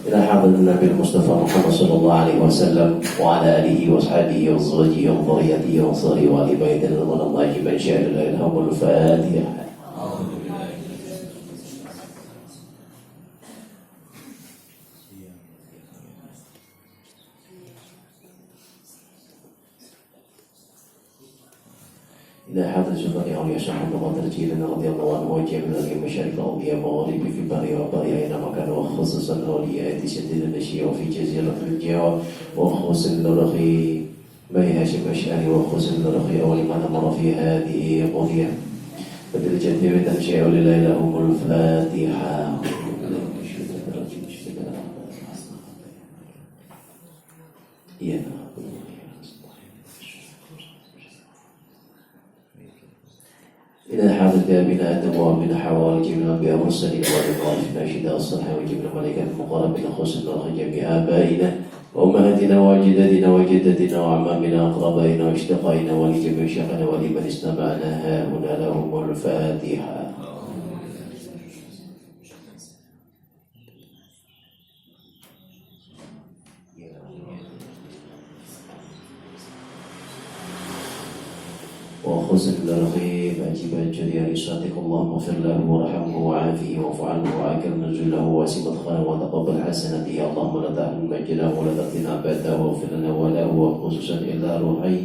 إلى حضرة النبي المصطفى محمد صلى الله عليه وسلم وعلى آله وأصحابه وأزواجه وذريته وأنصاره وآل بيته رضوان الله جميعا شاهد لا إله إلا الفاتحة. إلى حضرة جبريل أولياء شيخ عبد القادر الجيلاني رضي الله عنه وجميع مشارق الأولياء والمغارب في البر والبحر أينما كان وخصوصا أولياء شديد النشيء وفي جزيرة الجوى وخصوصا الرخي بني هاشم الأشعري وخصوصا الرخي أول من أمر في هذه القضية بدرجة من شيء ولله لهم الفاتحة. إلى حاضر بنا آدم ومن حواء وجبنا الأنبياء والمرسلين والإخوان الناشدة الصالحين وجبنا ملائكة المقربين خصوصا جميع آبائنا وأمهاتنا وأجدادنا وجدتنا وأعمامنا وأقربائنا وأشتقائنا ولجميع شيخنا ولمن استمعنا هاهنا لهم الفاتحة. وخذ الرغيب أجب الجريان صادق اللهم اغفر له وارحمه وعافيه واعف عنه وأكرم نزله واسع مدخله وتقبل حسناته اللهم لا تحرم مجده ولا تفتنا عباده واغفر لنا وله وخصوصا إلا روحي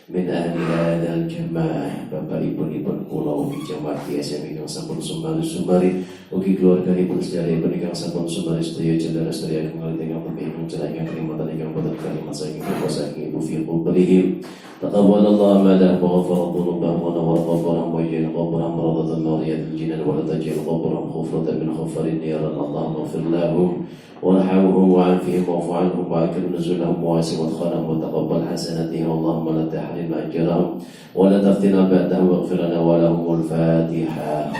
من أهل هذا الجماعة Bapak ibu-ibu pulau di jamaah TSM yang sampun sumari ugi keluarga ibu sedaya yang sampun sumari sedaya jendela sedaya kembali dengan pemimpin jalannya kelimatan yang boten kalimat saking kuasa ibu fi qubrihim taqabbalallahu ma lahu wa ghafara dhunubahum wa nawwara qabrahum wa ja'ala qabrahum rawdatan min riyadil jinan wa la taj'al qabrahum khufratan min khufarin niran Allahumma ighfir lahum warhamhum wa'afihim wa'fu 'anhum wa'akrim nuzulahum wa'asi madkhalahum wa taqabbal hasanatihim Allahumma la tahrim ajrahum wa la taftina ba'dahum waghfir lana wa lahumul Fatihah.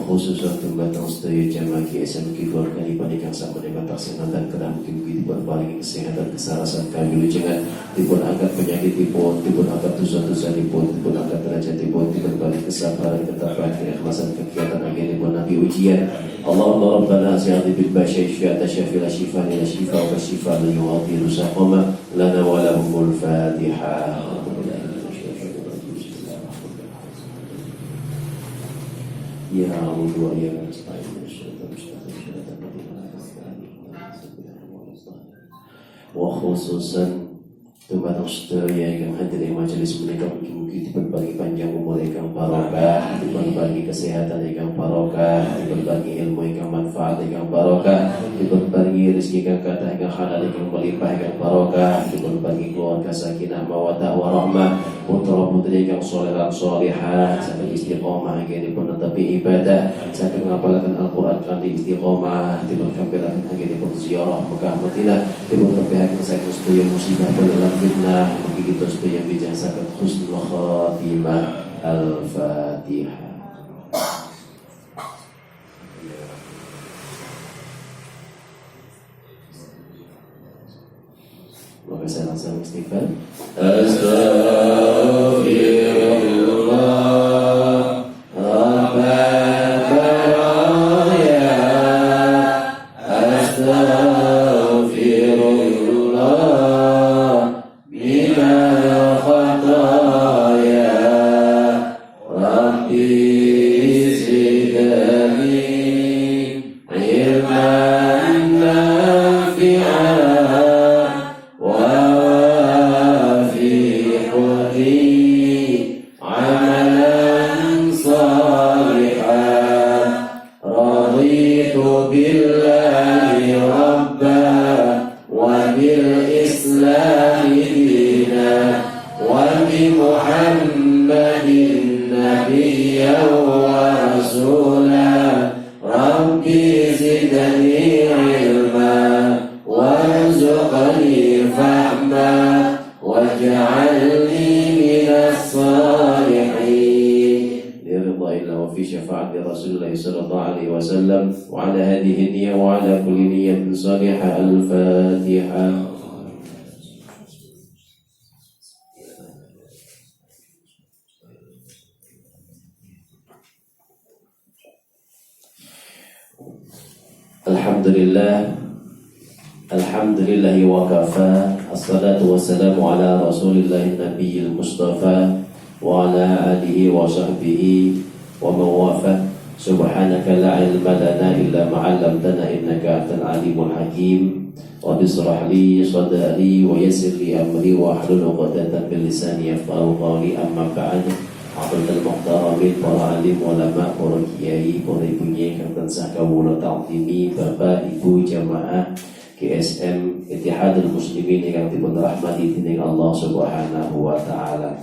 Khususnya tempat sedaya jamaah KSM keluarga dibandingkan sama dengan taksiran dan kerah mungkin dibuat paling kesehatan kesarasan kami jangan dipun angkat penyakit dipun angkat dosa-dosa dipun angkat derajat dipun balik kesabaran ketabahan keikhlasan kegiatan agar dipun nabi ujian Allahumma rabbana asy'ati bil basyai syifa tasyafi la syifa ila syifa wa syifa la yughadiru saqama lana wa lahumul Fatihah. Ya Allah ya wa khususan tempat sedaya yang hadir di majelis menika mungkin berbagi panjang umur yang barokah, berbagi kesehatan yang barokah, berbagi ilmu yang manfaat yang barokah, berbagi rezeki yang kathah yang halal yang melimpah yang barokah, berbagi keluarga sakinah mawaddah warahmah, putra-putri yang saleh salihah, sampai istiqomah yang menetapi ibadah, sampai menghafalkan Al-Qur'an kanthi istiqomah, diberkampiraken yang berziarah Mekah Madinah, diberkampiraken saking sedaya musibah dalam fitnah, begitu sedaya bijaksana husnul khatimah. Al-Fatihah. Maka saya langsung istighfar. Astaghfirullah Rabbal baraya. Astaghfirullah bima khataya. Rabbi zidni ilman nafi'an وعلى هذه النية وعلى كل نية صالحة. الفاتحة. Alhamdulillah, alhamdulillahi wa kafa. Assalatu wassalamu ala rasulillahi nabiyil mustafa wa ala alihi wa sahbihi wa mawafa. Subhanaka la ilma lana illa ma 'allamtana innaka antal alimul hakim. Wa bishrah li sadri wa yassir li amri wa hlul 'uqdatam min lisani yafqahu qawli. Amma ba'd. Abdul Muhtaramin, para alim, ulama, para kiai, para ibu nyai kang tansah kawula ta'zimi, bapak, ibu, jamaah GSM Ittihadul Muslimin yang dipun rahmati dening Allah Subhanahu wa taala.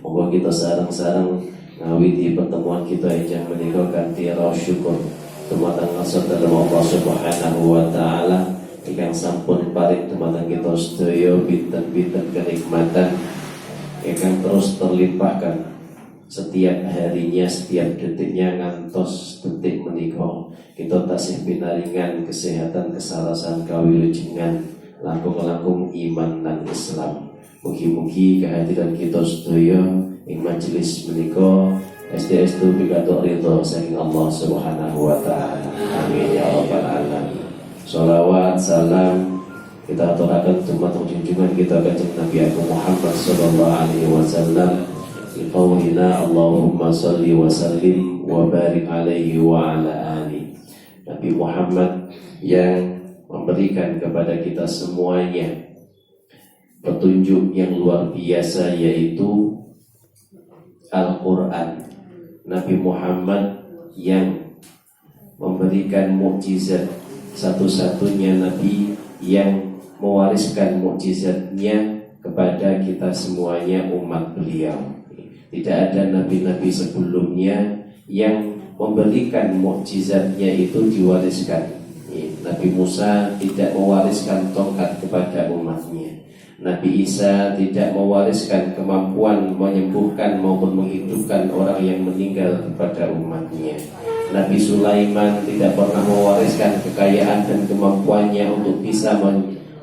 Moga kita sareng-sareng ngawiti pertemuan kita yang menika kanthi rasa syukur dumateng dalam Allah Subhanahu wa taala ingkang sampun paring dumateng kita sedaya pinten-pinten kenikmatan ingkang terus terlimpahkan setiap harinya, setiap detiknya ngantos detik menika kita tasih pinaringan kesehatan, kesarasan, kawilujengan, langkung-langkung iman dan Islam. Mugi-mugi kehadiran kita sedaya ing majelis menika SDStu pikantuk ridho saking Allah Subhanahu wa taala. Amin ya rabbal alamin. Shalawat salam kita aturaken dumateng junjungan kita Kanjeng Nabi Agung Muhammad sallallahu alaihi wasallam. Qawlina Allahumma salli wa sallim wa barik alaihi wa ala ali. Nabi Muhammad yang memberikan kepada kita semuanya petunjuk yang luar biasa, yaitu Al-Quran. Nabi Muhammad yang memberikan mukjizat, satu-satunya Nabi yang mewariskan mukjizatnya kepada kita semuanya umat beliau. Tidak ada nabi-nabi sebelumnya yang memberikan mukjizatnya itu diwariskan. Nabi Musa tidak mewariskan tongkat kepada umatnya. Nabi Isa tidak mewariskan kemampuan menyembuhkan maupun menghidupkan orang yang meninggal kepada umatnya. Nabi Sulaiman tidak pernah mewariskan kekayaan dan kemampuannya untuk bisa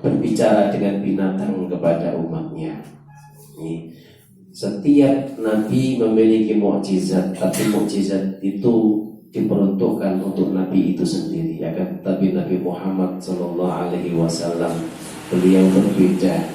berbicara dengan binatang kepada umatnya. Setiap nabi memiliki mukjizat, tapi mukjizat itu diperuntukkan untuk nabi itu sendiri. Tapi Nabi Muhammad sallallahu alaihi wasallam beliau berbeda.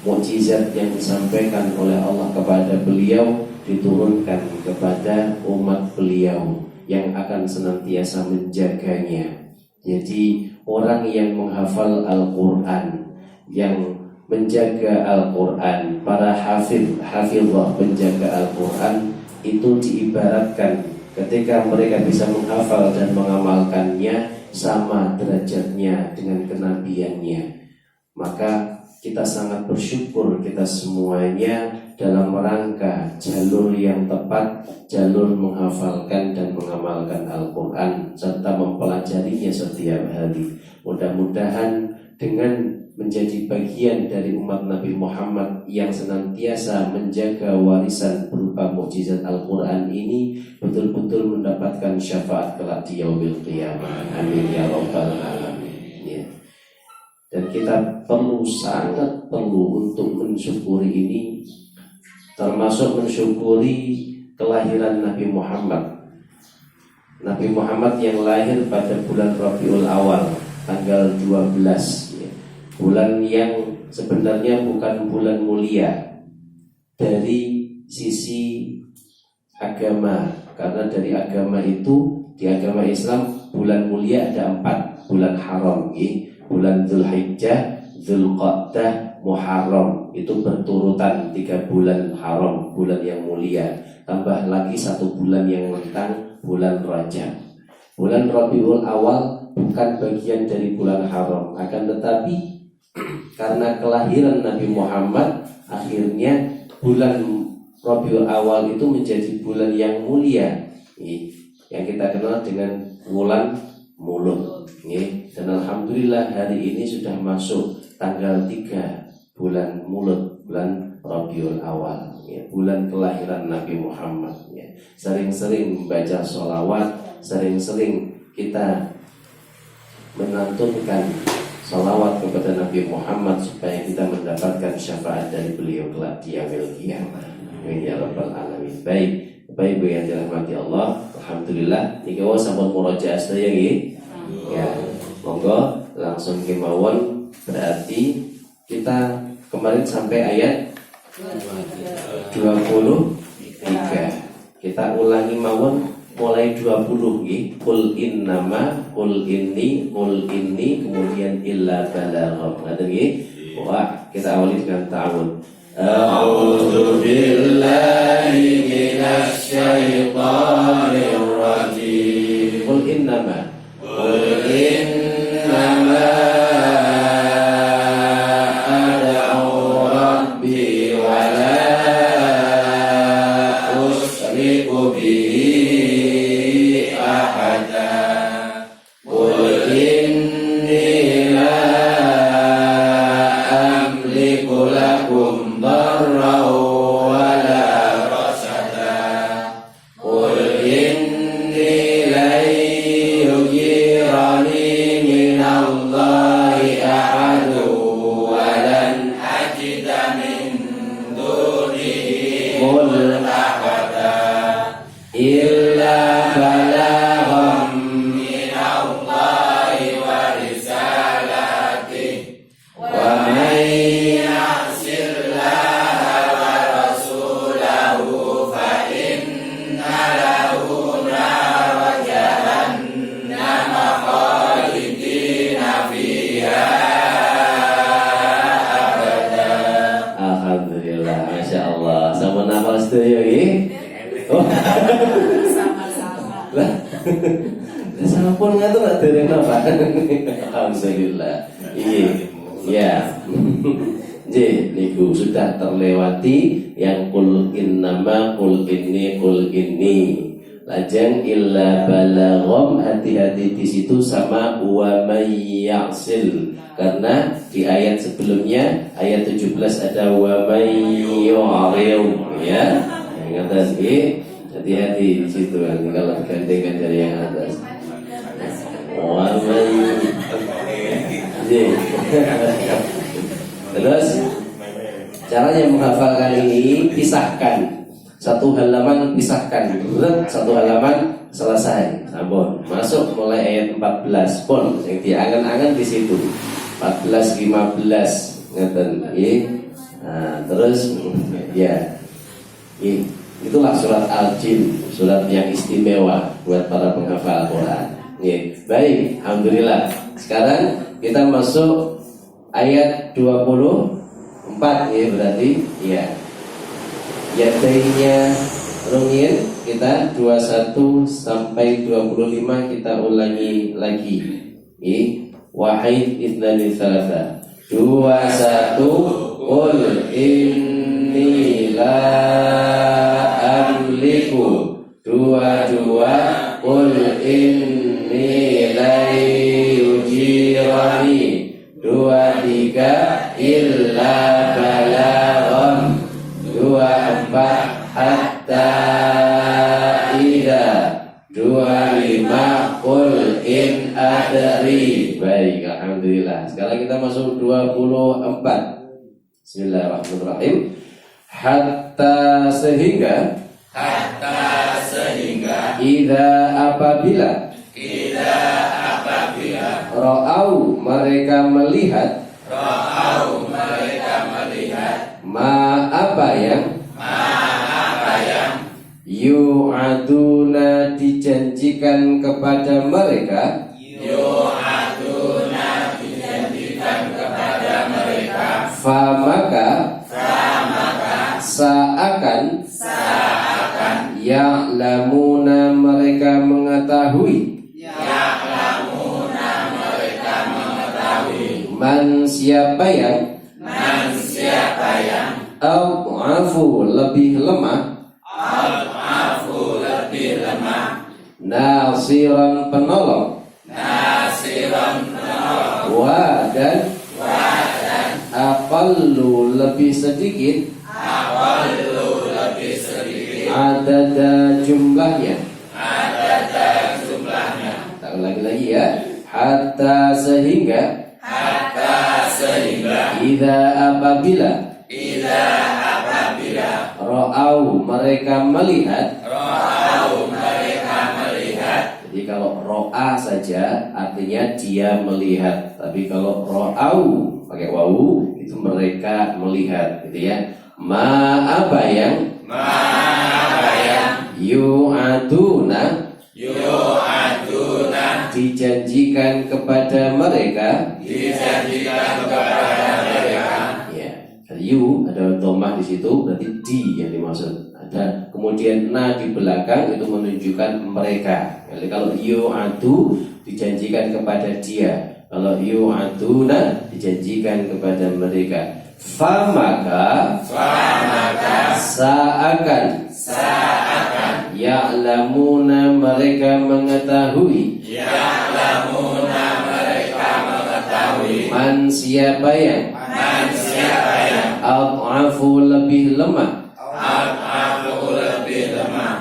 Mukjizat yang disampaikan oleh Allah kepada beliau diturunkan kepada umat beliau yang akan senantiasa menjaganya. Jadi orang yang menghafal Al-Quran, yang menjaga Al-Quran, para hafizah penjaga Al-Quran itu diibaratkan ketika mereka bisa menghafal dan mengamalkannya sama derajatnya dengan kenabiannya. Maka kita sangat bersyukur kita semuanya dalam rangka jalur yang tepat, jalur menghafalkan dan mengamalkan Al-Quran serta mempelajarinya setiap hari. Mudah-mudahan dengan menjadi bagian dari umat Nabi Muhammad yang senantiasa menjaga warisan berupa mukjizat Al-Quran ini betul-betul mendapatkan syafaat kelak di yaumil qiyamah. Amin ya rabbal alamin. Ya. Dan kita sangat perlu untuk mensyukuri ini, termasuk mensyukuri kelahiran Nabi Muhammad. Nabi Muhammad yang lahir pada bulan Rabiul Awal tanggal 12, bulan yang sebenarnya bukan bulan mulia dari sisi agama, karena dari agama itu, di agama Islam bulan mulia ada 4 bulan haram, bulan Dzulhijjah, Dzulqa'dah, Muharram, itu berturutan 3 bulan haram, bulan yang mulia, tambah lagi 1 bulan yang rentang, bulan Rajab. Bulan Rabiul Awal bukan bagian dari bulan haram, akan tetapi karena kelahiran Nabi Muhammad, akhirnya bulan Rabiul Awal itu menjadi bulan yang mulia, yang kita kenal dengan bulan Mulut. Dan alhamdulillah hari ini sudah masuk tanggal 3 bulan Mulut, bulan Rabiul Awal, bulan kelahiran Nabi Muhammad. Sering-sering membaca sholawat, sering-sering kita menantunkan salawat kepada Nabi Muhammad supaya kita mendapatkan syafaat dari beliau kelak di yaumil qiyamah. Amin ya rabbal alamin. Baik, Bapak Ibu yang dirahmati Allah, alhamdulillah niki sampun murajaah sedaya nggih. Ya, Monggo langsung kemawon. Berarti kita kemarin sampai ayat 23. Kita ulangi mawon mulai 20 nggih. Qul innama, qul inni, kemudian illa balagha. Ngaten nggih. Wah, kita awali dengan ta'awun. A'udzu billahi minasy syaithanir rajim. Qul innama ad'u rabbi wa la usyriku bihi ahada. Qul inni la amliku lakum darran wa la rasada. Qul inni lan yujirani minallahi ahadu wa lan ajida min dunihi multahada illa balagham minallahi wa risalatihi wa man ya'sillaha wa rasulahu fa inna lahu nara jahannama khalidina fiha abada. Alhamdulillah, masya Allah. Sama nafas sedaya nggih. Oh. Sama-sama. Lah. Sampun ngatur tak dereng napa? Alhamdulillah. Iya. Ya. Nggih, niku sudah terlewati yang qul innama, qul inni. Lajeng illa balagham, hati-hati di situ sama wa may ya'sil. Karena di ayat sebelumnya ayat 17 ada wa may yu'rid ya. Yang atas ini hati-hati di situ kan, kalau gandengan dari yang atas. Wa may Terus caranya menghafalkan ini, pisahkan satu halaman, pisahkan satu halaman, selesai. Sampun masuk mulai ayat 14 pun yang diangan-angan di situ 14 15 ngeten nggih. Nah, terus ya itulah surat Al-Jin, surat yang istimewa buat para penghafal Al-Quran. Baik, alhamdulillah. Sekarang kita masuk ayat 24 ya, berarti ya. Yadainya rungin kita 21 sampai 25 kita ulangi lagi. Wahid idnani salasa 21 qul inni la amliku 22 qul inni la yujirani 23 illa balagham 24 hatta ida 25 qul in adri. Baik, alhamdulillah. Sekarang kita masuk 24. Bismillahirrahmanirrahim. Hatta sehingga idza apabila ra'au mereka melihat ma apa yang yu'aduna dijanjikan kepada mereka fa maka seakan ya'lamuna mereka mengetahui man siapa yang ad'afu lebih lemah nasiran penolong wa dan aqallu lebih sedikit adada jumlahnya. Tak ulangi lagi ya. Hatta sehingga idza apabila ra'au mereka melihat. Jadi kalau ro'a saja artinya dia melihat. Tapi kalau ro'au pakai wawu itu mereka melihat gitu ya. Ma apa yang yu'aduna dijanjikan kepada mereka ya. Yu ada domah di situ berarti di yang dimaksud. Ada kemudian na di belakang itu menunjukkan mereka. Jadi kalau yu'adu dijanjikan kepada dia, kalau yu'aduna dijanjikan kepada mereka. Famaka seakan ya'lamuna mereka mengetahui man siapa yang ad'afu lebih lemah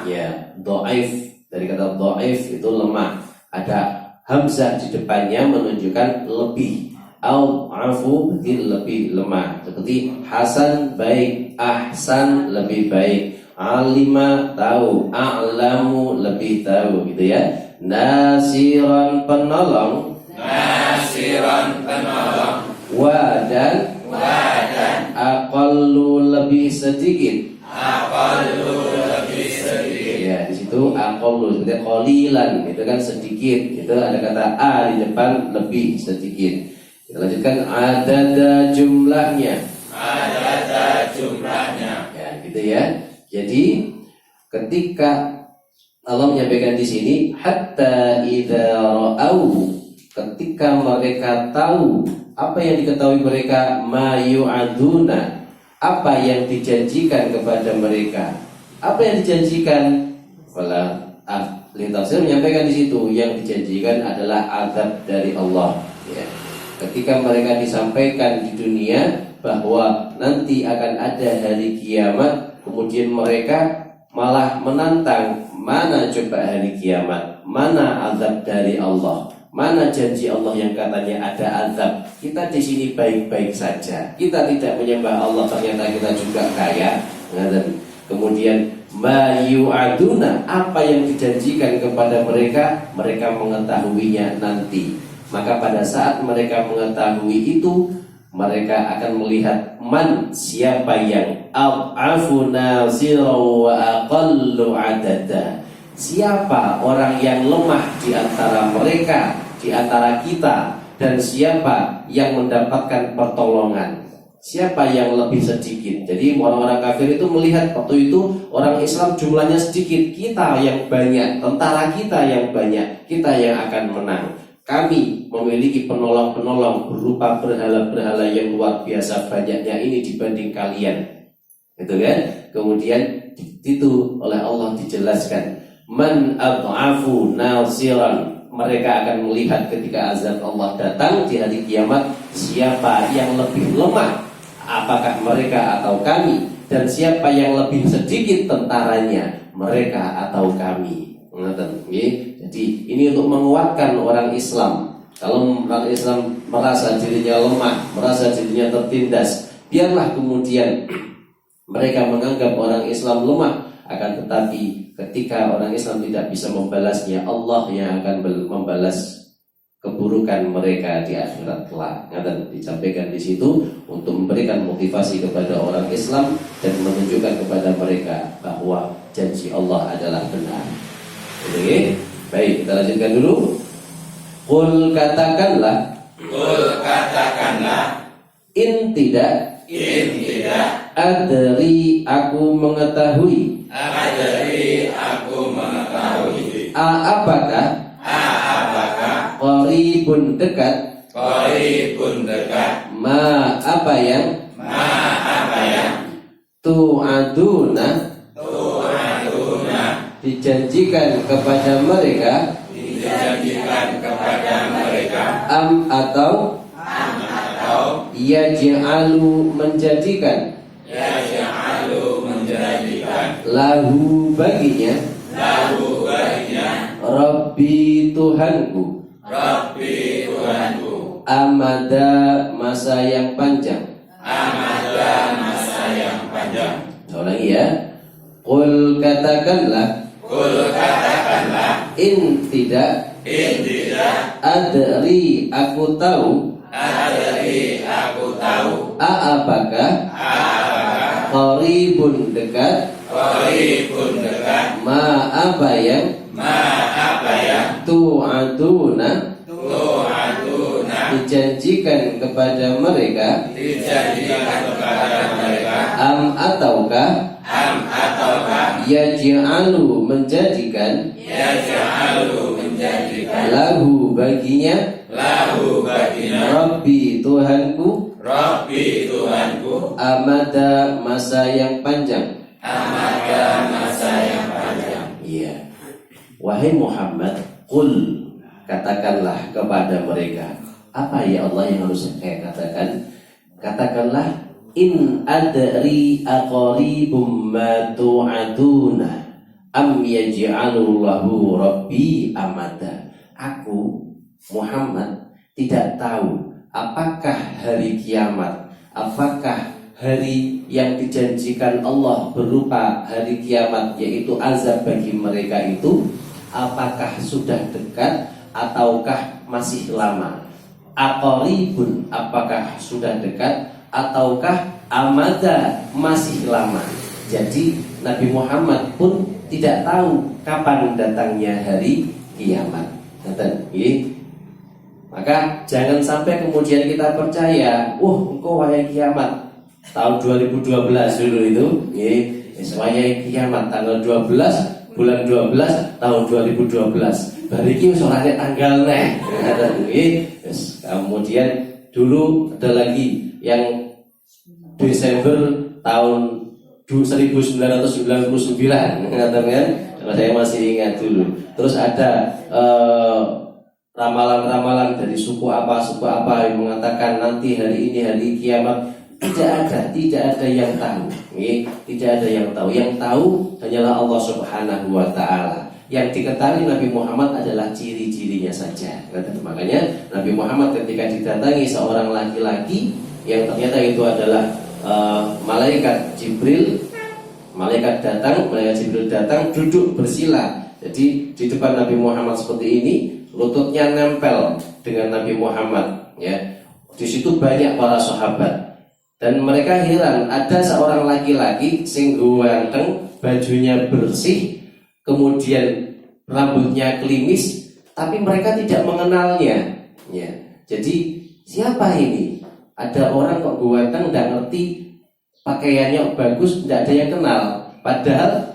ya, dhaif dari kata dhaif itu lemah, ada hamzah di depannya menunjukkan lebih. Al-afu berarti lebih lemah. Seperti Hasan baik, Ahsan lebih baik, Alima tahu, A'lamu lebih tahu gitu ya. Nasiran penolong, Wadan aqallu lebih sedikit. Ya, di situ aqallu seperti qalilan itu kan sedikit. Itu ada kata a di depan lebih sedikit. Kita lanjutkan adada jumlahnya. Ya, gitu ya. Jadi ketika Allah menyampaikan di sini hatta idza ra'au, ketika mereka tahu apa yang diketahui mereka, ma yu'aduna, apa yang dijanjikan kepada mereka. Apa yang dijanjikan? Wala ahli tafsir menyampaikan di situ yang dijanjikan adalah azab dari Allah ya. Ketika mereka disampaikan di dunia bahwa nanti akan ada hari kiamat, kemudian mereka malah menantang, mana coba hari kiamat, mana azab dari Allah, mana janji Allah yang katanya ada azab. Kita di sini baik-baik saja, kita tidak menyembah Allah, ternyata kita juga kaya. Kemudian mayu aduna, apa yang dijanjikan kepada mereka, mereka mengetahuinya nanti. Maka pada saat mereka mengetahui itu, mereka akan melihat man siapa yang ad'afu nasira wa aqallu adada. Siapa orang yang lemah di antara mereka, di antara kita, dan siapa yang mendapatkan pertolongan. Siapa yang lebih sedikit. Jadi orang-orang kafir itu melihat waktu itu orang Islam jumlahnya sedikit, kita yang banyak, tentara kita yang banyak, kita yang akan menang. Kami memiliki penolong-penolong berupa berhala-berhala yang luar biasa banyaknya ini dibanding kalian. Gitu kan? Kemudian itu oleh Allah dijelaskan, man ad'afu nasiran. Mereka akan melihat ketika azab Allah datang di hari kiamat, siapa yang lebih lemah, apakah mereka atau kami, dan siapa yang lebih sedikit tentaranya, mereka atau kami. Jadi ini untuk menguatkan orang Islam. Kalau orang Islam merasa dirinya lemah, merasa dirinya tertindas, biarlah kemudian mereka menganggap orang Islam lemah. Akan tetapi ketika orang Islam tidak bisa membalasnya, Allah yang akan membalas keburukan mereka di akhirat kelak. Dan disampaikan di situ untuk memberikan motivasi kepada orang Islam dan menunjukkan kepada mereka bahwa janji Allah adalah benar. Oke, baik, kita lanjutkan dulu. Qul katakanlah, in tidak, adri aku mengetahui, apakah, qaribun dekat, ma apa yang, tu'aduna dijanjikan kepada mereka, am atau yaj'alu menjadikan, lahu baginya, Rabbi Tuhanku, amada masa yang panjang. Ulangi ya. Qul katakanlah, in tidak, Intidah. Adri aku tahu. Adri aku tahu. Apakah qaribun dekat. Qaribun dekat. Ma apa yang tu'aduna dijanjikan kepada mereka. Am ataukah yaj'alu menjadikan lahu baginya Rabbi Tuhanku amada masa yang panjang. Iya. Wahai Muhammad, qul katakanlah kepada mereka. Apa ya Allah yang harus saya katakan? Katakanlah in adri aqaribum ma tu'aduna am yaj'alullahu rabbi amada. Aku Muhammad tidak tahu apakah hari kiamat, apakah hari yang dijanjikan Allah berupa hari kiamat, yaitu azab bagi mereka itu, apakah sudah dekat ataukah masih lama. Aqaribun, apakah sudah dekat ataukah amada, masih lama. Jadi Nabi Muhammad pun tidak tahu kapan datangnya hari kiamat. Maka jangan sampai kemudian kita percaya, engkau wahai kiamat tahun 2012 dulu itu, wahai kiamat tanggal 12 bulan 12 tahun 2012. Bariki soalnya tanggal neh. Kemudian dulu ada lagi yang Desember tahun 1999, kan? Kalau saya masih ingat dulu. Terus ada ramalan-ramalan dari suku apa yang mengatakan nanti hari ini hari kiamat. Tidak ada yang tahu. Tidak ada yang tahu. Yang tahu hanyalah Allah Subhanahu wa Ta'ala. Yang diketahui Nabi Muhammad adalah ciri-cirinya saja. Makanya Nabi Muhammad ketika didatangi seorang laki-laki yang ternyata itu adalah malaikat Jibril, malaikat Jibril datang duduk bersila. Jadi di depan Nabi Muhammad seperti ini, lututnya nempel dengan Nabi Muhammad. Ya, di situ banyak para sahabat. Dan mereka heran, ada seorang laki-laki sing ganteng, bajunya bersih, kemudian rambutnya klimis, tapi mereka tidak mengenalnya. Ya. Jadi siapa ini? Ada orang kok ganteng, tidak ngerti, pakaiannya bagus, tidak ada yang kenal. Padahal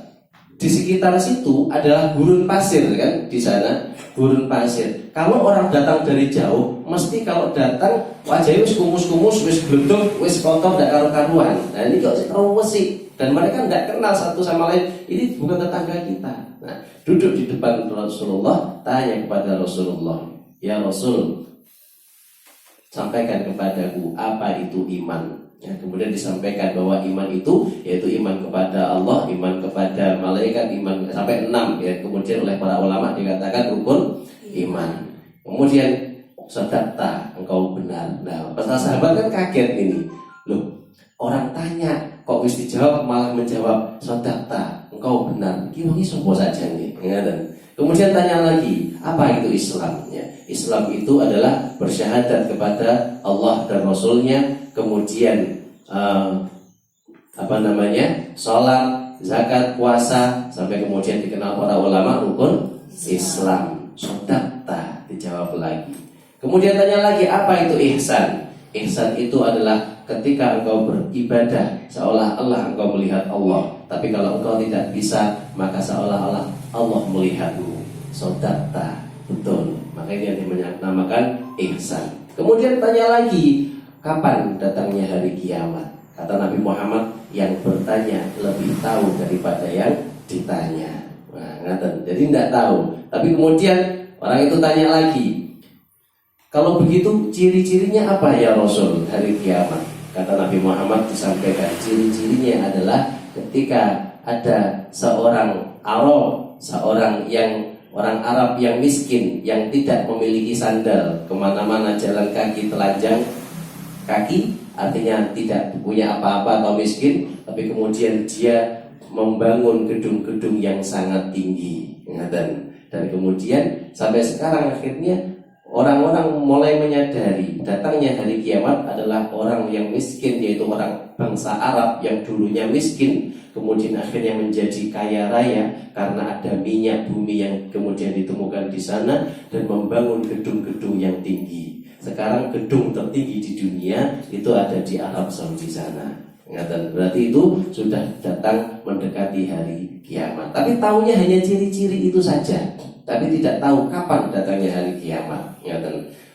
di sekitar situ adalah gurun pasir, kan? Di sana gurun pasir. Kalau orang datang dari jauh, mesti kalau datang wajahnya wis kumus-kumus, wis glenduk, wis kotor, tidak karu-karuan. Nah ini kok resik. Dan mereka tidak kenal satu sama lain. Ini bukan tetangga kita. Nah, duduk di depan Rasulullah, tanya kepada Rasulullah, ya Rasul, sampaikan kepadaku apa itu iman. Ya, kemudian disampaikan bahwa iman itu yaitu iman kepada Allah, iman kepada malaikat, iman sampai 6 ya. Kemudian oleh para ulama dikatakan rukun iman. Kemudian sadaqta, engkau benar. Nah, para sahabat kan kaget ini. Loh, orang tanya kok wis dijawab malah menjawab sadaqta, engkau benar. Ki sapa saja nih. Kemudian tanya lagi, apa itu Islam? Ya, Islam itu adalah bersyahadat kepada Allah dan Rasulnya, kemudian sholat, zakat, puasa, sampai kemudian dikenal para ulama rukun Islam. Sadaqta, dijawab lagi. Kemudian tanya lagi, apa itu ihsan? Ihsan itu adalah ketika engkau beribadah seolah-olah engkau melihat Allah, tapi kalau engkau tidak bisa, maka seolah-olah Allah melihatmu. Sadaqta, betul. Makanya dinamakan ihsan. Kemudian tanya lagi, kapan datangnya hari kiamat? Kata Nabi Muhammad, yang bertanya lebih tahu daripada yang ditanya. Jadi tidak tahu. Tapi kemudian orang itu tanya lagi, kalau begitu ciri-cirinya apa ya Rasul hari kiamat? Kata Nabi Muhammad disampaikan, ciri-cirinya adalah ketika ada seorang Arab, orang Arab yang miskin, yang tidak memiliki sandal, kemana-mana jalan kaki telanjang kaki, artinya tidak punya apa-apa atau miskin, tapi kemudian dia membangun gedung-gedung yang sangat tinggi, dan kemudian sampai sekarang akhirnya orang-orang mulai menyadari datangnya hari kiamat adalah orang yang miskin, yaitu orang bangsa Arab yang dulunya miskin kemudian akhirnya menjadi kaya raya karena ada minyak bumi yang kemudian ditemukan di sana dan membangun gedung-gedung yang tinggi. Sekarang gedung tertinggi di dunia itu ada di Arab Saudi sana. Berarti itu sudah datang mendekati hari kiamat. Tapi tahunya hanya ciri-ciri itu saja, tapi tidak tahu kapan datangnya hari kiamat.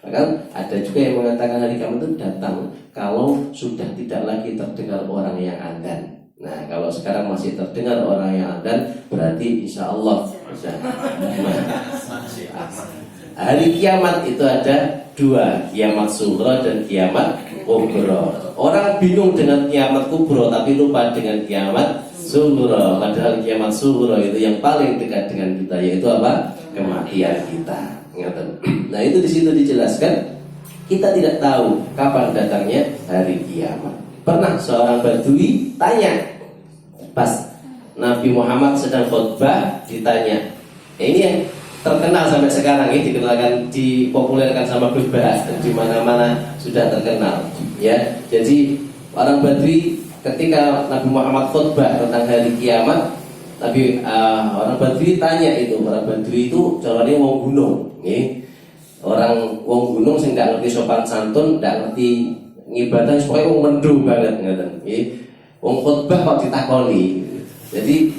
Maka ada juga yang mengatakan hari kiamat itu datang kalau sudah tidak lagi terdengar orang yang adzan. Nah, kalau sekarang masih terdengar orang yang adzan, berarti insya Allah hari kiamat itu ada dua, kiamat sughra dan kiamat kubro. Orang bingung dengan kiamat kubro tapi lupa dengan kiamat sughra. Padahal kiamat sughra itu yang paling dekat dengan kita, yaitu apa? Kematian kita. Nah, itu di situ dijelaskan kita tidak tahu kapan datangnya hari kiamat. Pernah seorang badui tanya pas Nabi Muhammad sedang khutbah, ditanya. Ini yang terkenal sampai sekarang ini, dikenalkan, dipopulerkan sama Gus Bahas, di mana-mana sudah terkenal. Ya, jadi orang Badui ketika Nabi Muhammad khutbah tentang hari kiamat, orang Badui tanya itu, orang Badui itu caranya wong gunung, orang wong gunung sing nggak ngerti sopan santun, nggak ngerti ngibadah, pokoknya wong mendung banget, wong khutbah kok ditakoni. Jadi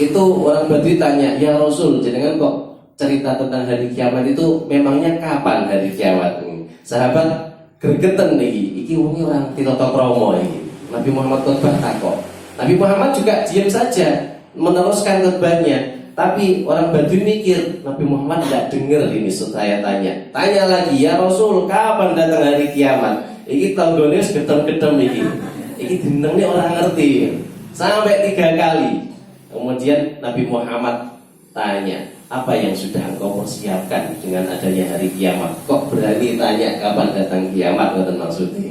itu orang Badui tanya, ya Rasul, jenengan kok cerita tentang hari kiamat itu memangnya kapan hari kiamat? Sahabat gregeten niki, iki wong orang titata krama iki. Nabi Muhammad khutbah takok. Nabi Muhammad juga diam saja meneruskan khutbahnya. Tapi orang Badui mikir, Nabi Muhammad tidak dengar ini saya tanya. Tanya lagi, ya Rasul, kapan datang hari kiamat? Iki tanggone gedem-gedem iki. Iki jenenge orang ngerti. Sampai 3 kali. Kemudian Nabi Muhammad tanya, apa yang sudah engkau persiapkan dengan adanya hari kiamat? Kok berani tanya kapan datang kiamat? Ngoten maksudnya.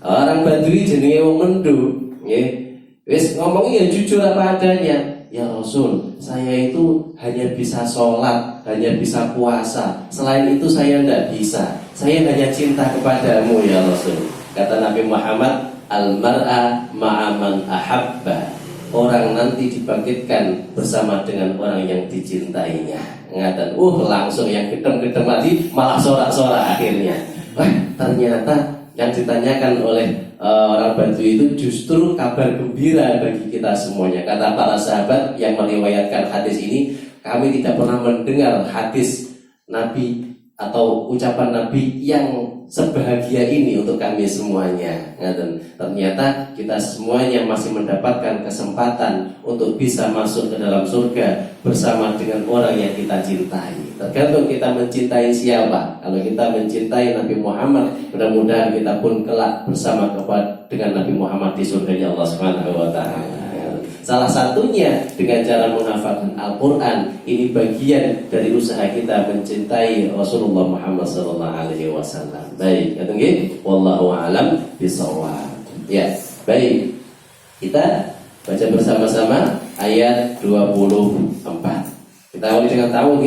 Orang Badui jenenge wong mendu, nggih. Wis ngomongnya ya jujur apa adanya. Ya Rasul, saya itu hanya bisa sholat, hanya bisa puasa. Selain itu saya tidak bisa. Saya hanya cinta kepadamu ya Rasul. Kata Nabi Muhammad, al-mar'a ma'aman ahabba. Orang nanti dibangkitkan bersama dengan orang yang dicintainya. Ngatan, langsung yang gedem-gedem tadi malah sorak-sorak akhirnya. Wah, ternyata yang ditanyakan oleh orang Badui itu justru kabar gembira bagi kita semuanya. Kata para sahabat yang meriwayatkan hadis ini, kami tidak pernah mendengar hadis Nabi atau ucapan Nabi yang sebahagia ini untuk kami semuanya. Ternyata kita semuanya masih mendapatkan kesempatan untuk bisa masuk ke dalam surga bersama dengan orang yang kita cintai. Tergantung kita mencintai siapa. Kalau kita mencintai Nabi Muhammad, mudah-mudahan kita pun kelak bersama dengan Nabi Muhammad di surganya Allah Subhanahu wa taala. Salah satunya dengan cara menghafalkan Al-Quran. Ini bagian dari usaha kita mencintai Rasulullah Muhammad SAW. Baik, wallahu a'lam bishawab. Ya, baik. Kita baca bersama-sama ayat 24. Kita awali dengan tahu,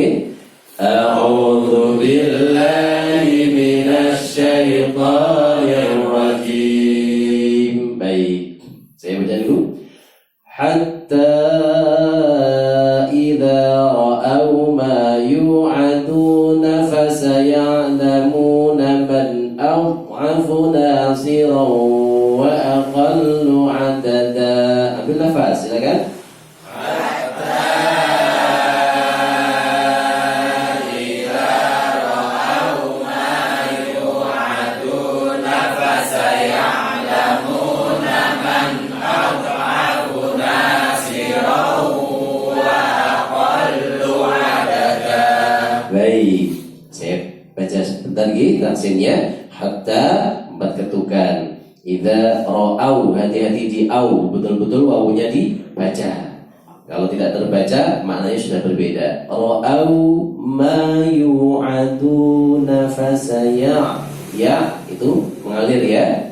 A'udzu billahi minasy syaithanir rajim. Baik, saya baca dulu. Hatta idza ra'aw ma yu'aduna fasaya'lamuna man adhafu nasiran wa aqallu 'adada. Ambil nafas, silakan. Tafsirnya hatta 4 ketukan. Idza ra'au, hati-hati di au, betul-betul wawunya dibaca. Kalau tidak terbaca maknanya sudah berbeda. Ra'au ma yu'aduna fasaya. Ya, itu mengalir ya.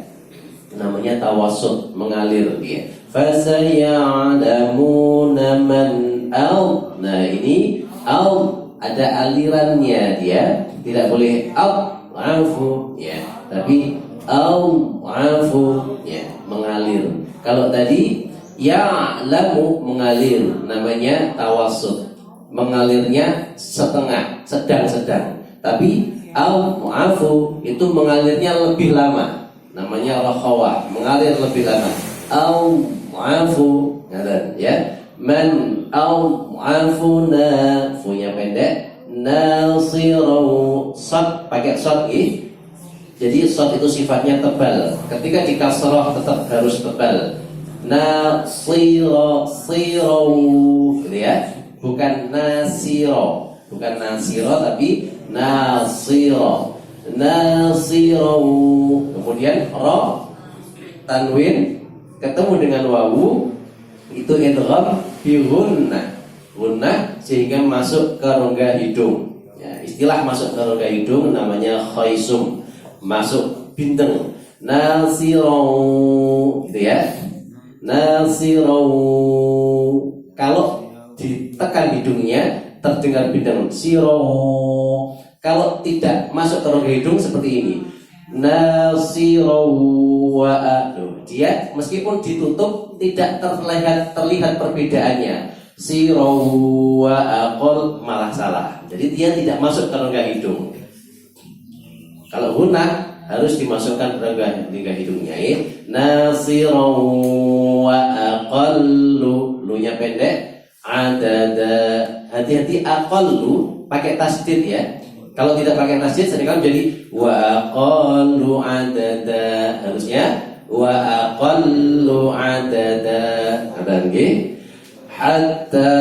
Namanya tawassut, mengalir dia. Fasaya'lamuna man al. Nah, ini al ada alirannya dia, tidak boleh afu ya, tapi afu ya, mengalir. Kalau tadi ya'lamu mengalir, namanya tawassut. Mengalirnya setengah, sedang-sedang. Tapi afu itu mengalirnya lebih lama, namanya rakhawah, mengalir lebih lama. Afu ya. Man afuna, funya pendek, nasiru, sad pakai sad jadi sad itu sifatnya tebal. Ketika di kasrah tetap harus tebal. Nasiru gitu ya. Bukan nasiro tapi nasiro. Kemudian ro tanwin ketemu dengan wawu, itu idgham bi gunnah sehingga masuk ke rongga hidung ya, istilah masuk ke rongga hidung namanya khaisum, masuk bintang. Nasiro gitu ya, nasiro. Kalau ditekan hidungnya terdengar bintang siro. Kalau tidak masuk ke rongga hidung seperti ini, nasiro wa. Dia meskipun ditutup tidak terlihat perbedaannya. Siro wa aqol malah salah. Jadi dia tidak masuk ke rongga hidung. Kalau gunnah harus dimasukkan ke rongga hidungnya. Nasiro wa aqallu, lu-nya pendek. Adada, hati-hati aqallu pakai tasdid ya. Kalau tidak pakai tasdid seringkali jadi wa aqallu adada, harusnya wa aqallu adada. Ada lagi hatta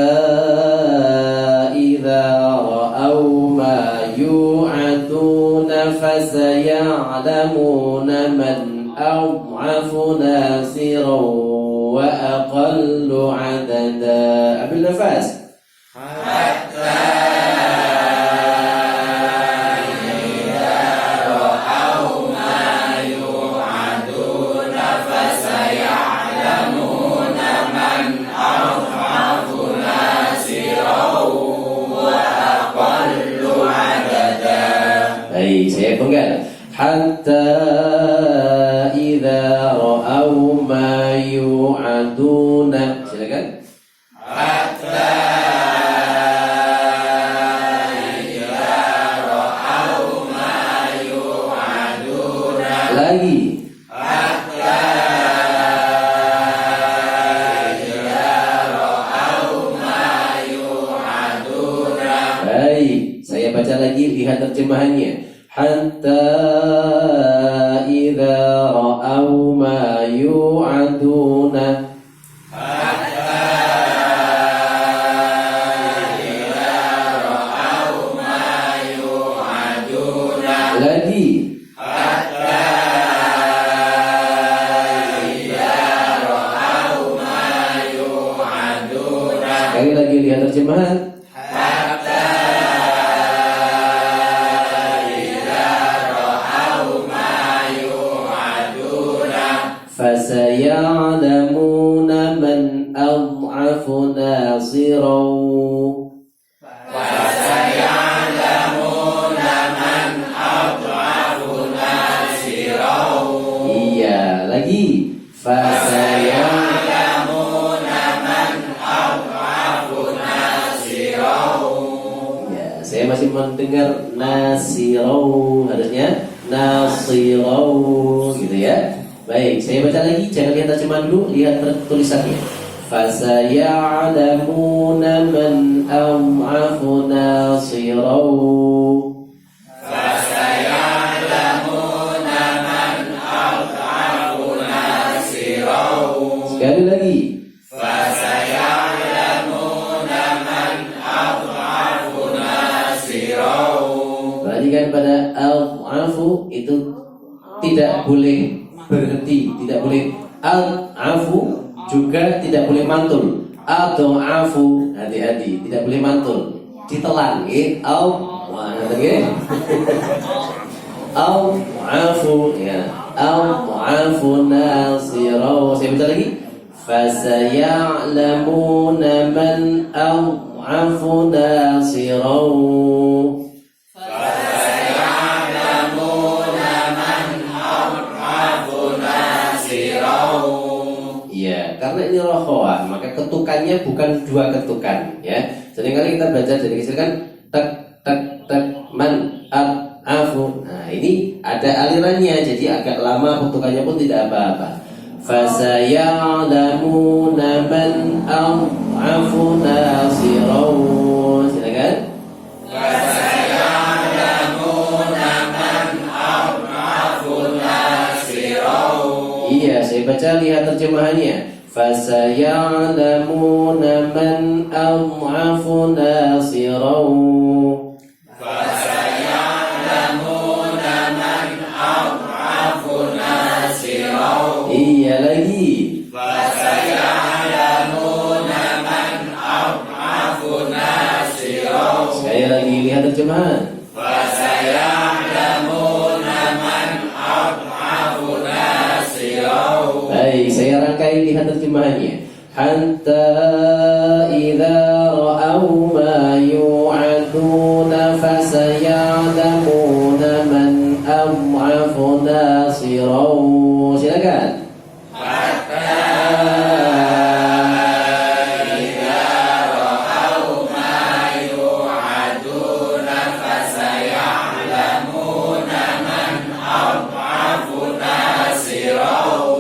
idza ra'aw ma yu'aduna fasaya'lamuna man adhafu nasiran wa aqallu adada. Ambil nafas. Saya penggal. Hatta idza ra'aw ma yu'aduna. Silakan. Hatta idza ra'aw ma yu'aduna. Lagi. Hatta idza ra'aw ma yu'aduna. Baik, saya baca lagi, lihat terjemahannya. Hatta idza ra'aw ma yu'aduna. Hatta idza ra'aw ma yu'aduna. Lagi. Hatta idza ra'aw ma yu'aduna. Sekali lagi lihat terjemahan. فسيعلمون من أضعف ناصرا وسيعلمون من أضعف ناصرا. Iya, lagi. فسيعلمون من أضعف ناصرا. Ya, saya masih mendengar nasirau, harusnya nasirau gitu ya. Baik, saya baca lagi, jangan lihat terjemahan dulu, lihat tulisannya. Fasaya'lamuna man adhafu nasiran. Fasaya'lamuna man adhafu nasiran. Sekali lagi. Fasaya'lamuna man adhafu nasiran. Perhatikan pada adhafu itu tidak boleh berhenti, tidak boleh al-afu, juga tidak boleh mantul. Al-afu, hati-hati, tidak boleh mantul, ditelan nggih. Al-afu ya, al-afu nasira. Saya baca lagi. Fasaya'lamuna man أضعف ناصرا Ya, karena ini rokhawah, maka ketukannya bukan dua ketukan, ya. Seringkali kita baca dari kecil kan tek tek tek man afu. Nah, ini ada alirannya, jadi agak lama ketukannya pun tidak apa-apa. Fasaya'lamuna man afu nasirun. Silakan. Iya, saya baca, lihat terjemahannya. Fasaya'lamuna man adhafu nasiran. Fasaya'lamuna man adhafu nasiran. Iya lagi. Fasaya'lamuna man adhafu nasiran. Sekali lagi, lihat terjemahan. Baik, saya rangkai, lihat terjemahannya. Hatta idza ra'au ma yu'aduna fasaya'lamuna man adhafu nasiran. Silakan.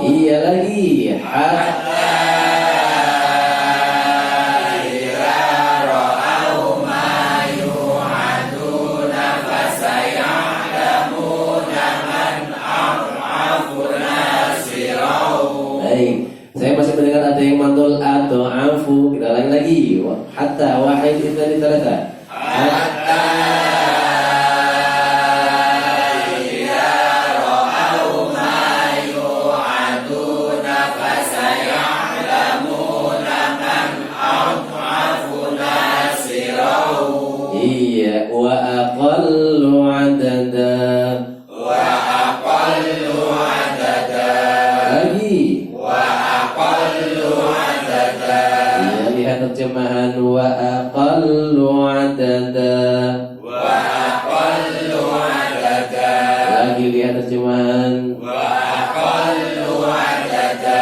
Iya lagi. Hatta idza ra'au ma yu'aduna fasaya'lamuna man adhafu nasiran. Baik, saya masih mendengar ada yang mantul adhafu. Kita ulangi lagi. Hatta wahid itsani tsalatsa. Hatta iya, wa aqallu adada. Wa aqallu adada. Lagi. Wa aqallu adada. Iya, lihat terjemahan wa aqallu adada. Wa aqallu adada. Lagi lihat terjemahan. Wa aqallu adada.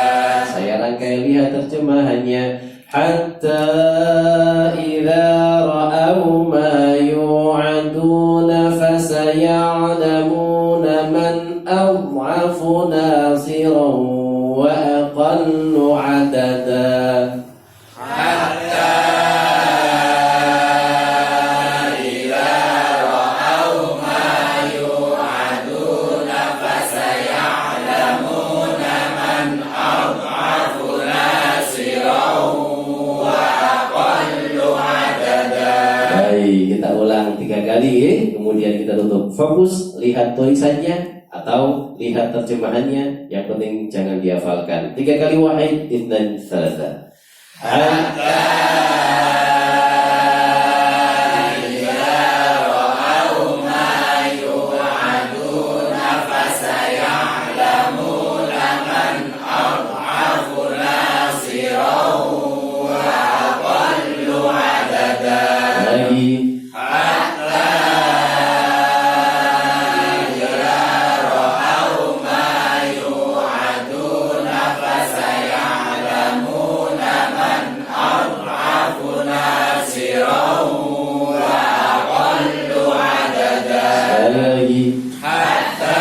Saya rangkai, lihat terjemahannya. Hatta idza ra'au ma yu'aduna fasaya'lamuna man adhafu nasiran wa aqallu adada. Hatta idza ra'au ma yu'aduna fasaya'lamuna man adhafu nasiran. Baik, kita ulang 3 kali, kemudian kita tutup. Fokus, lihat tulisannya atau lihat terjemahannya. Yang penting jangan dihafalkan. 3 kali wahid, itsnan, tsalatsa. Hatta idza ra'au ma yu'aduna fasaya'lamuna man adhafu nasiran wa aqallu adada. Lagi. Hatta idza ra'au ma yu'aduna fasaya'lamuna man adhafu nasiran wa aqallu adada. Sekali lagi. Hatta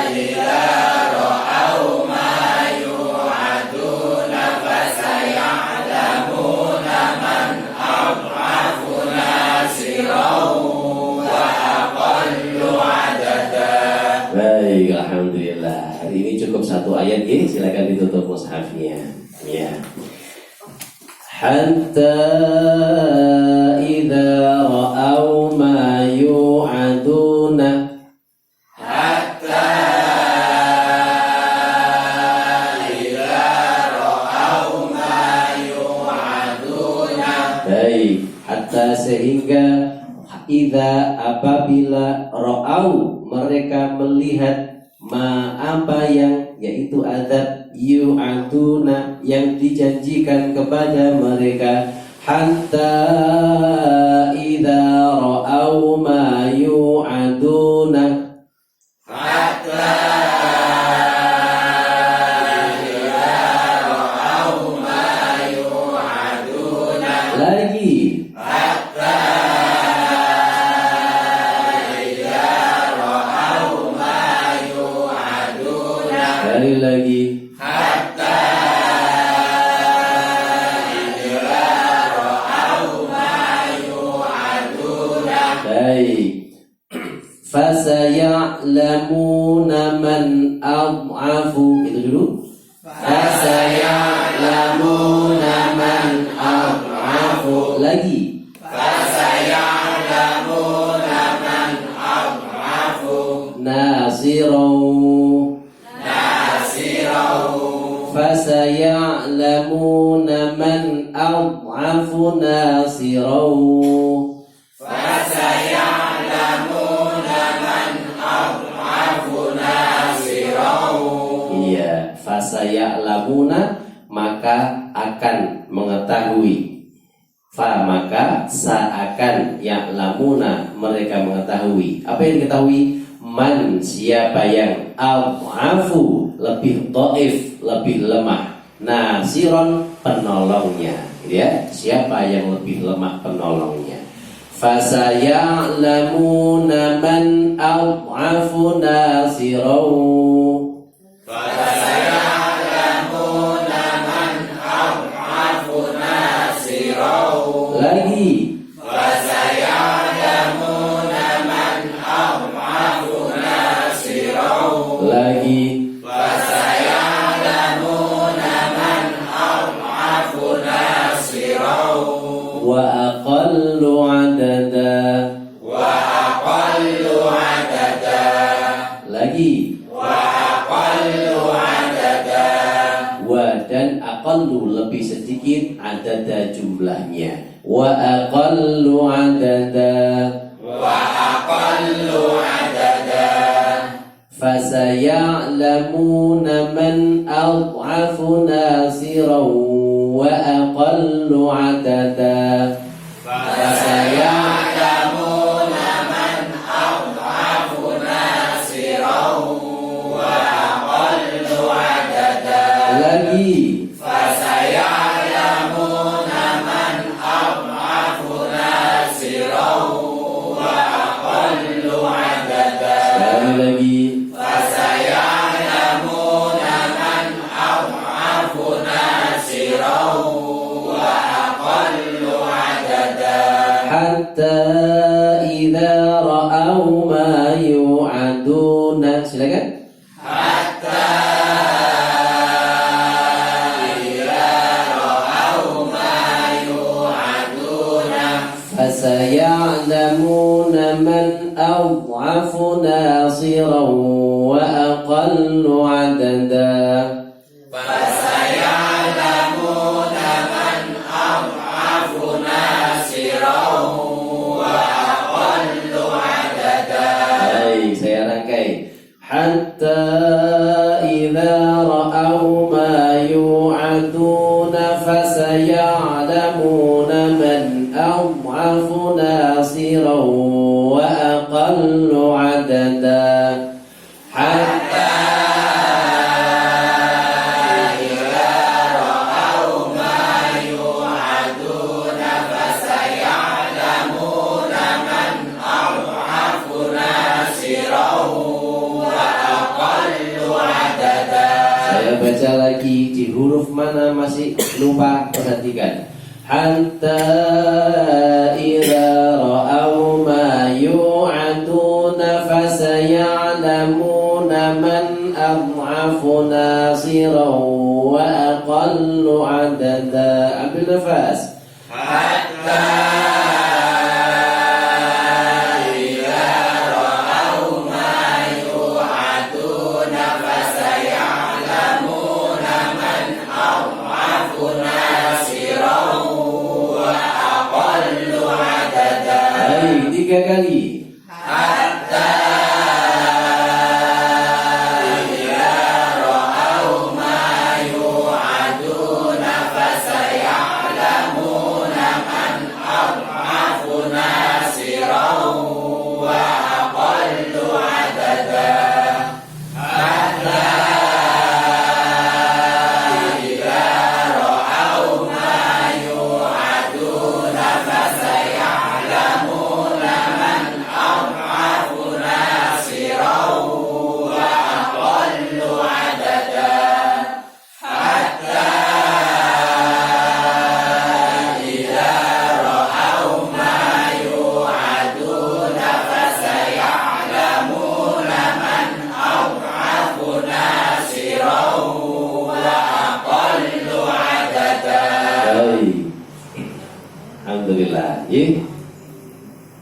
idza ra'au ma yu'aduna fasaya'lamuna man adhafu nasiran wa aqallu adada. Baik, alhamdulillah. Hari ini cukup 1 ayat ini, silakan ditutup mushafnya. Ya. Hatta idza ra'au ma yu'aduna. Hatta idza ra'au ma yu'aduna. Baik, hatta sehingga idza apabila ra'au mereka melihat ma apa yang, yaitu azab, yu'aduna, yang dijanjikan kepada mereka, hatta idza ra'au ma yu'aduna, lagi sekali lagi baik. Fasaya'lamuna man ad'afu, itu dulu. Fasaya'lamuna man ad'afu, lagi. Fasaya'lamuna man ad'afu Nasirau. nasirahu. Fasaya'lamuna man ad'afu nasirau. Fasaya'lamuna man ad'afu nasirahu. Iya, fasaya'lamuna, maka akan mengetahui. Fa, maka seakan, ya'lamuna, mereka mengetahui. Apa yang diketahui? Man, siapa yang ad'afu, lebih dhaif, lebih lemah, nasiron, penolongnya, ya, siapa yang lebih lemah penolongnya. Fasaya'lamuna man ad'afu nasirau. Fasaya'lamuna man ad'afu nasirahu. Lagi. Fasaya'lamuna man ad'afu nasirahu. Lagi. Fasaya'lamuna man ad'afu nasirahu. Wa aqallu adada. Wa aqallu adada. Lagi. Wa aqallu adada. Wa, dan aqallu, lebih sedikit, adada, jumlahnya. Wa aqallu adada. Wa aqallu adada. Fasaya'lamuna man ad'afu nasiran wa aqallu adada. Fasaya'lamuna man ad'afu nasirahu wa aqallu adada. Lagi. Fasaya'lamuna man ad'afu nasirahu wa aqallu adada. Sekali lagi. Fasaya'lamuna man ad'afu nasirahu wa aqallu adada. Hatta idza ra'au ma yu'aduna. Silakan. Hatta idza ra'au ma yu'aduna. Fasaya'lamuna man ad'afu nasiran wa aqallu adada. Fasaya'lamuna man ad'afu nasirahu wa aqallu adada. Baik, saya rangkai. Hatta idza ra'au ma yu'aduna fasaya'lamuna man ad'afu nasiran wa aqallu adada. Hatta idza ra'au ma yu'aduna fasaya'lamuna man ad'afu nasirahu wa aqallu adada. Saya baca lagi di huruf mana masih lupa, perhatikan. Hatta idza ra'au ma yu'aduna fasaya'lamuna man ad'afu nasiran wa aqallu adada. Ambil nafas. Hatta idza ra'au ma yu'aduna fasaya'lamuna man ad'afu nasirahu wa aqallu adada. Baik, 3 kali. Hatta idza Iya.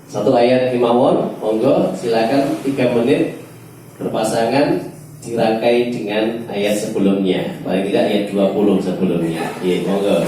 Satu ayat kemawon, monggo silakan 3 menit berpasangan dirangkai dengan ayat sebelumnya. Paling tidak ayat 20 sebelumnya. Iya, monggo.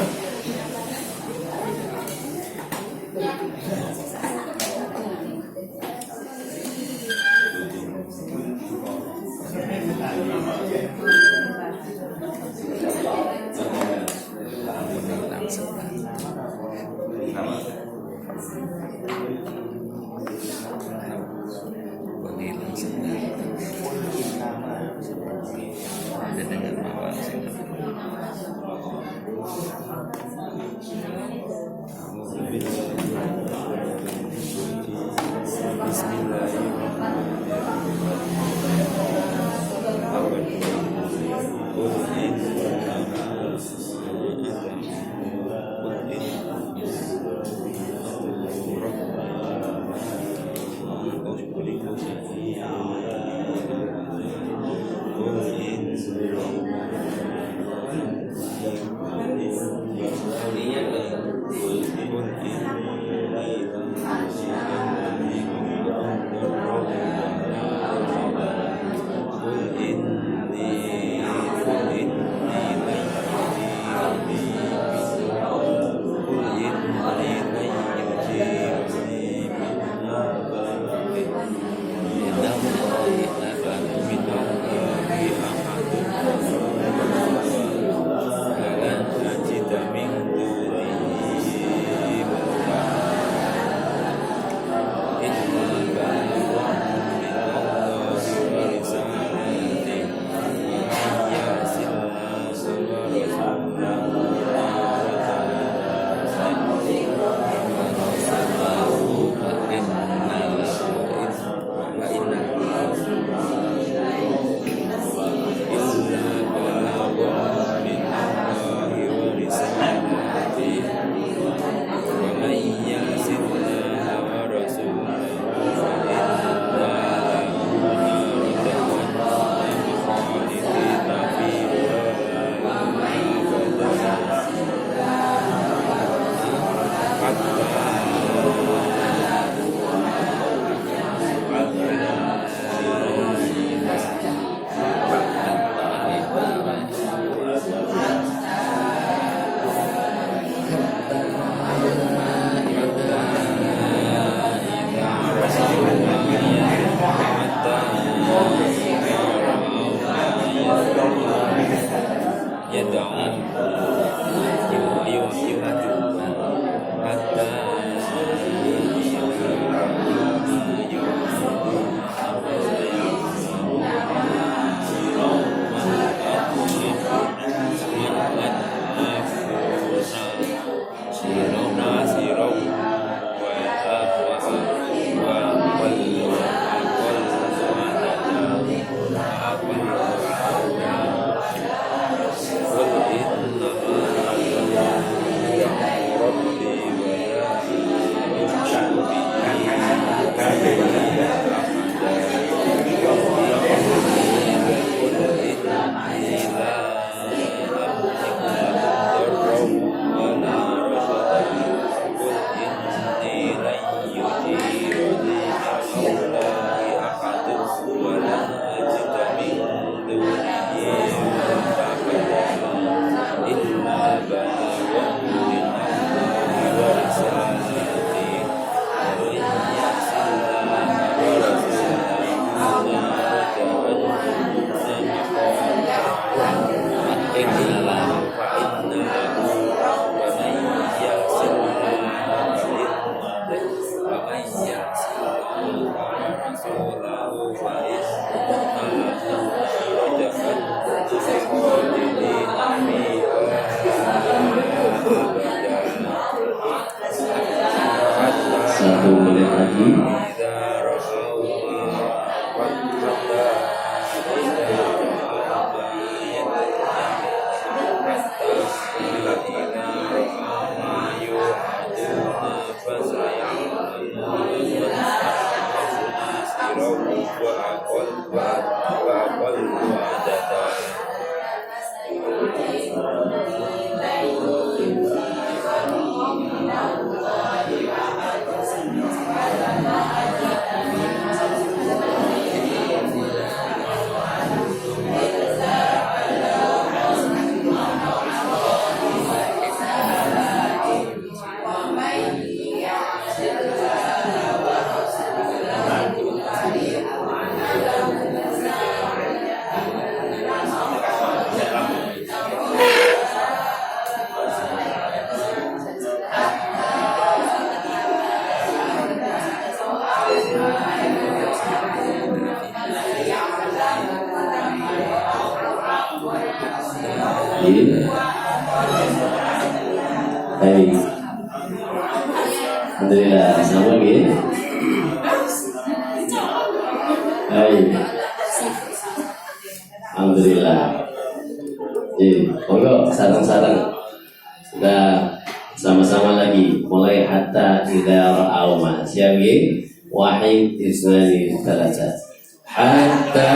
Iya. Baik. Alhamdulillah, sama gitu. Baik. Alhamdulillah. Jadi, monggo sarang-sarang kita sama-sama lagi mulai hatta idza ra'au ma. Siap nggih? Wahid isnani thalatha. Hatta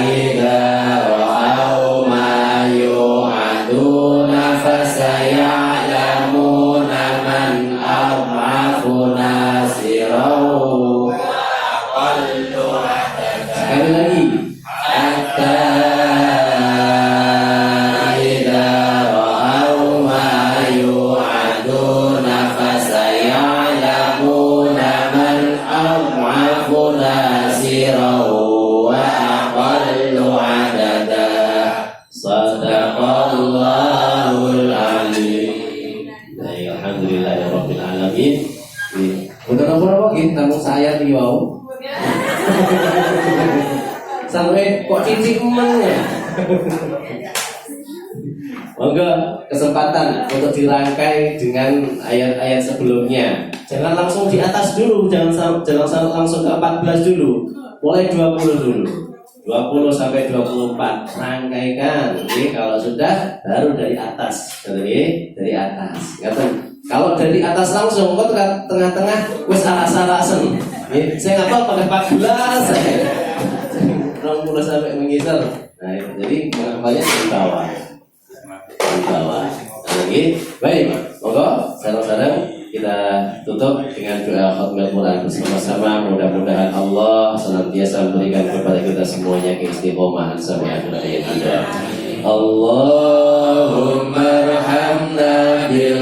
idza ra'au ma yu'aduna fasaya'lamuna man adhafu nasirahu wa aqallu adada. Sekali lagi. Hatta idza ra'au ma yu'aduna fasaya'lamuna man adhafu nasirahu wa aqallu adada. Sadaqallahul alim. Baik, alhamdulillahirabbil alamin. Untuk apa nggih namung saya iki wau. Sampai kok cincin emasnya. Monggo kesempatan untuk dirangkai dengan ayat-ayat sebelumnya. Jangan langsung di atas dulu, jangan langsung ke 14 dulu. Mulai 20 dulu. 20 sampai 24 rangkaikan. Jadi kalau sudah baru dari atas. Jadi dari atas. Kalau dari atas langsung kok tengah-tengah wis aras-arasen. Saya enggak tahu pakai 14. 20 sampai mengisar. Nah, jadi menghafalnya di bawah. Di bawah. Lagi, baik, monggo sarang-sarang kita tutup dengan doa khatmul Quran bersama-sama. Mudah-mudahan Allah senantiasa memberikan kepada kita semuanya keistiqomahan sampai akhir hayat kita. Allahumma arhamna bil